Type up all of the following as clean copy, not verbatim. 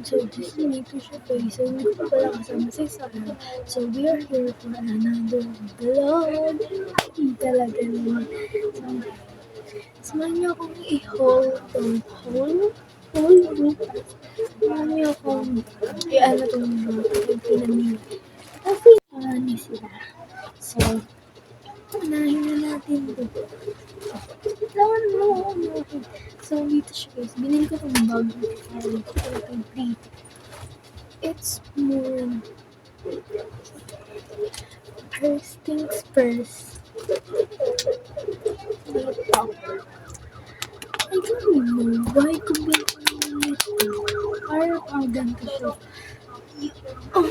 So, just need to siya face. So, hindi ko pala kasama si Sarah. So, we are here for another vlog. Talaga naman. So, samahan niyo akong i-haul tong whole group. Samahan niyo akong i-ano tong pinamili. Kasi, ni sila. So, unahin na natin ito. So, dito siya guys. Binili ko itong bag. It's more first things first. Dito. I don't know why ko binili ito. Parang ganito siya. Oh.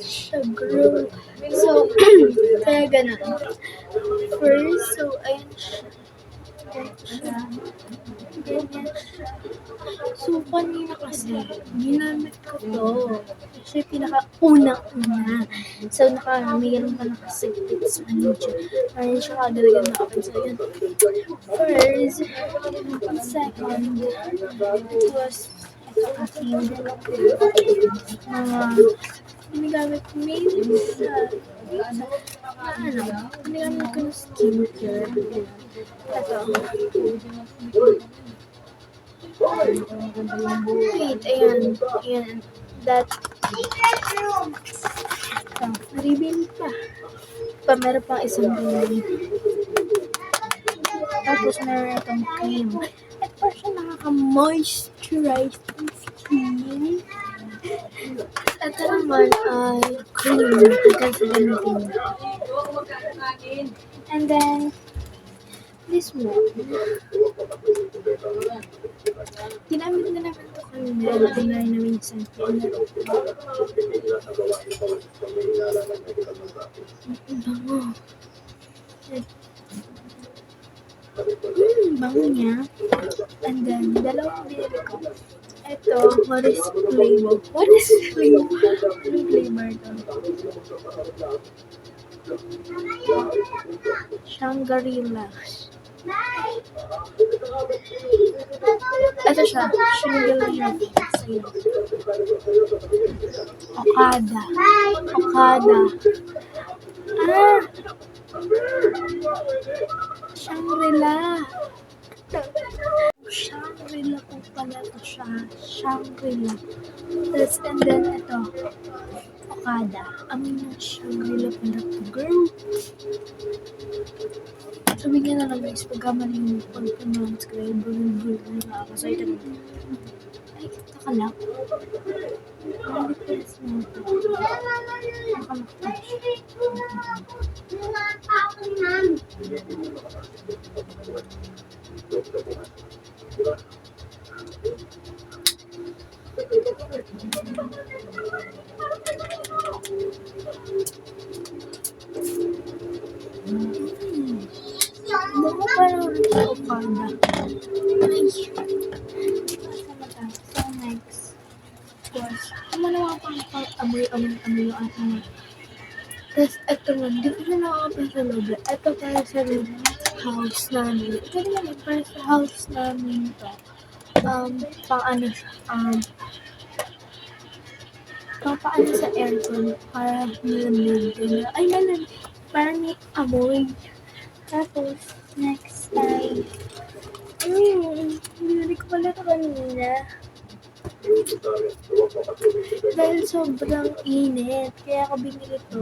Siya, girl. So, kaya ganun. First, so, ayan siya. Ganyan siya. So, kanina kasi, ginamit ko to. Siya pinaka-unang-una. So, mayroon pa nakasigpit sa ano dyan. Ayun siya kadalagan na open. So, yun. First, second, it was aking ginagamit mainly sa ginagamit ko ng skincare. Ito. Wait, ayan. That. Ito, naribili pa. Meron pang isang bilhin. Tapos meron itong cream. At pa siya nakaka-moisturize yung skin. At ito naman ay cream. Hanggang sa gamitin. And then, this one. Ginamit na naman ito kanina. Tingnan namin sa akin. Bango. Bango niya. And then, dalawang binili ko. Ito, what is flavor? Anong flavor ito? Shangri-La. Ito siya. Shangri-La. Okada. Shangri-La. Shangri-La po pala ito siya. Shangri-La. And then ito. Okada. Shangri-La pala ito, girl. Sabi niya na lang guys, pagkamali mo pag-pronounce ko yung bulol-bulol na ako. So, ito na. Ay, taka lang. Hindi press mo ito. Nakamaktash. Baka parang sa Okada. Ay. So, next was, naman pang amoy yung ating. Tapos, ito nga, hindi ko siya nakakapin sa loob. Ito para sa house namin. Ito naman para sa house namin ito. Pang sa aircon para malamig. Ay, malamig. Para may amoy. Tapos, next time. Hindi ko pala ito kanina. Dahil sobrang init. Kaya ako binili ito.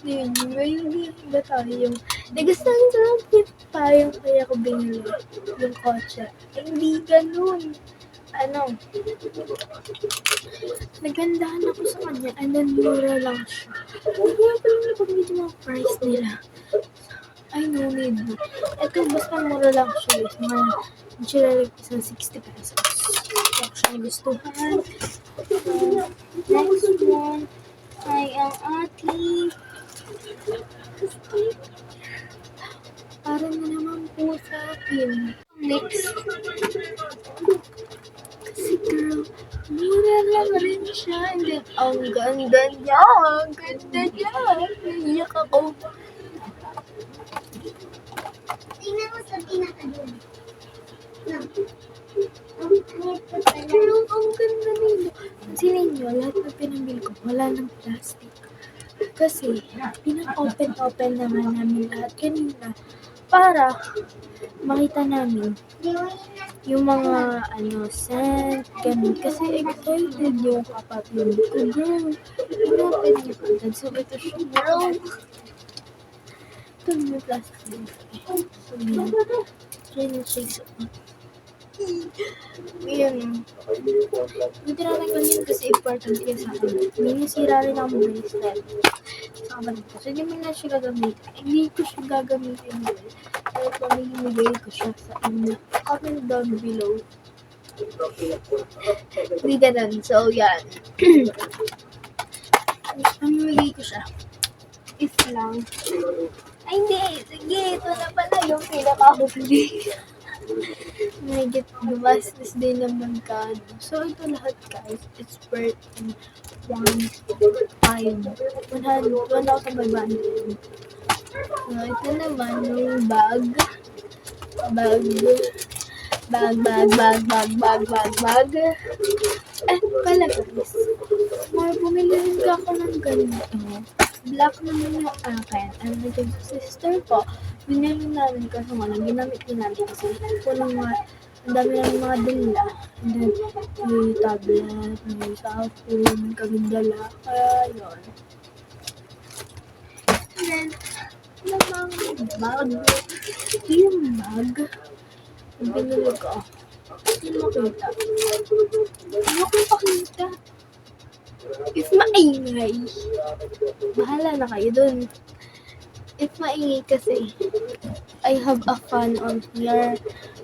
Hindi ba tayo yung nagustuhan ko lang yung kaya ako binili yung kotse. Hindi ganun. Nagandahan ako sa kanya and then mura lang siya. Hindi nga pala napag-meet yung mga price nila. Ay, no need na. Ito, basta mura lang siya. Mga isang 60 pesos. Kaya ko siya nagustuhan. Next one ay ang ating parang na naman po sa akin. Next. Kasi girl, mura lang rin siya. And then, ang ganda niya. Naiyak ako. Tingnan mo sa pinakadun. plastic. Kasi, pinang-open naman namin lahat kanina para makita namin yung mga scent, ganun. Kasi excited yung kapatid ko, girl. Inopen niya agad. So, ito siya, girl. Ito yung plastic. So, yun. Shake. Yun. Buti naman ko yun kasi important yun sa akin. Hindi nasira rin ang bracelet sa kapatid ko. So, hindi mo na siya gagamitin. Hindi ko siya gagamitin yun. Pero pamimigay ko siya sa inyo. Comment down below. Hindi ganun. So, yan. Pamimigay ko siya. If lang. Ay, hindi. Sige, ito na pala yung pinaka-huli. Nagigit gumastos din naman ka. So, ito lahat guys. It's worth 1,500. So, ito naman yung bag. Pala guys. Bumili rin ka ako ng ganito. Black naman yung akin. And then, sister ko, binili namin kasi ginamit namin kasi ang dami namin mga dala. And then, may tablet, may cellphone, may kaming dala. Kaya, yun. And then, yung bag. Yung bag, binili ko. Hindi makita. Hindi ko pakita. If maingay, bahala na kayo dun. If maingay kasi, I have a fan on here.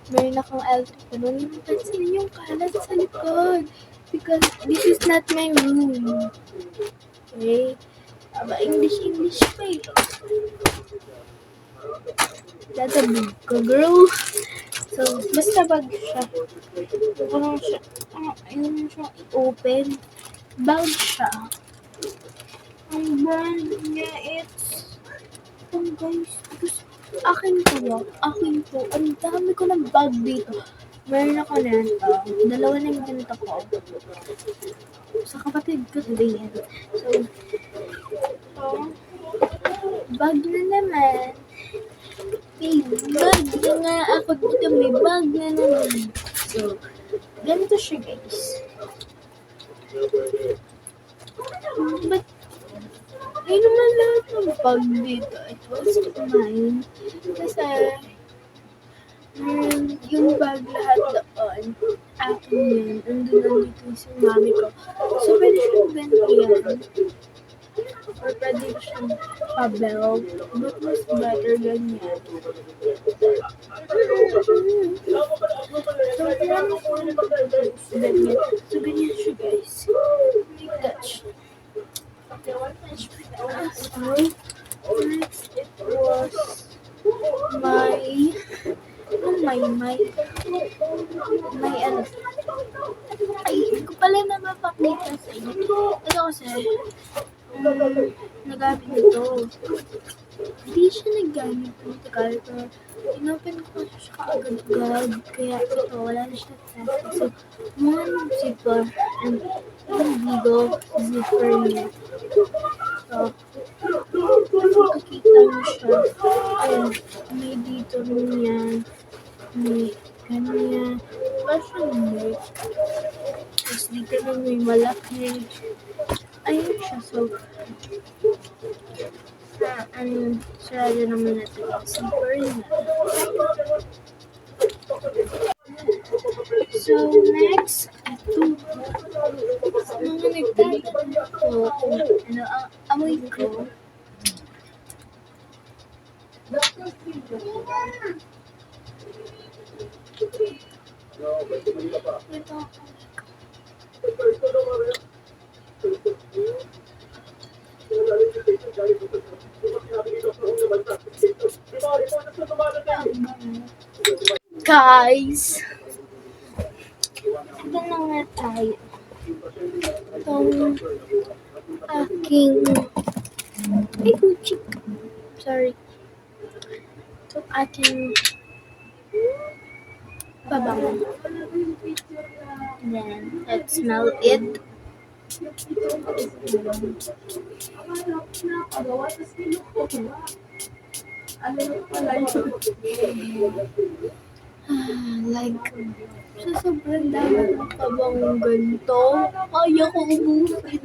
Meron akong electric fan. Huwag niyo pansin yung kalat sa likod. Because this is not my room. Okay? English pa eh. Dadabig ko, girl. So, basta bag siya. Ayun siya i-open. Bag siya. Ang brand niya, it's guys, akin po. Ang dami ko ng bag dito. Meron ako na ito. Dalawa na yung ganito ko. Sa kapatid ko din. So, bag na naman. May bag na nga ako dito. May bag na naman. So, ganito siya guys. But, ay naman lahat ng bag dito. It was mine. Kasi, yung bag lahat doon, akin yun. Nandito yung mami ko. So, pwede siyang ganito yan. Or pwede siyang pa-belt. But mas better ganyan. So, marami siyang ganyan. So, ganyan siya guys. Like that siya. Next, it was hindi ko pala na mapakita sa inyo. Ito kasi, nagamit nito. Hindi siya nagamit ng tagal, pero inopen ko siya kaagad-agad. Kaya ito, wala na siya plastic. So, one zipper and one bigo zipper niya. So, makikita mo siya. Ayun, may dito niya. May ganyan. Basta hindi. Tapos dito na may malaki. Ayun siya. So, sarado naman natin yung zipper niya. So, next, ito. Mga nagtatanong ko kung ano ang amoy ko. Ito. Guys, ito na nga tayo. Itong aking Gucci. Sorry. Itong aking pabango. Then, let's smell it. Like, sa sobrang dami ng kabangong ganito, kaya ko ubusin.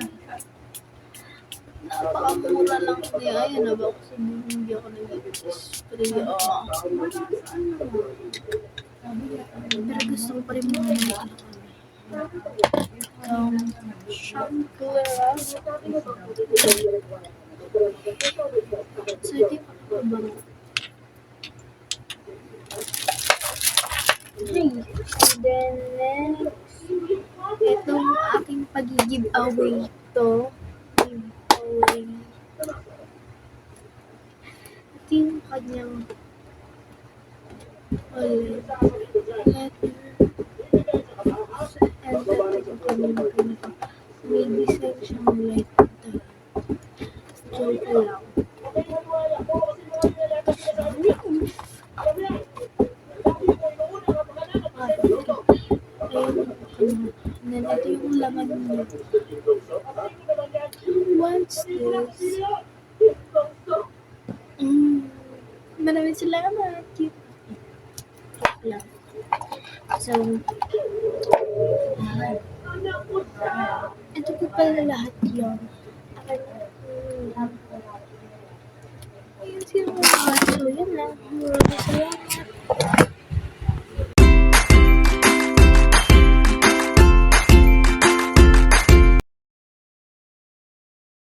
Napakamura lang niya. Ayan na ba ako sabihin, hindi ako nag-spray. Pero gusto ko pa rin mga shampoo. So, hindi pa ako bango. And then next, itong aking pag-giveaway to. Giveaway. Ito yung kanyang letter. And then, yung kanyang ganito. May design siyang like that. Joke lang. And then, ito yung laman niya. What's this? Maraming salamat. Cute. Lang. So, ito po pala lahat yun. Ayun sila mga. So, yun lang.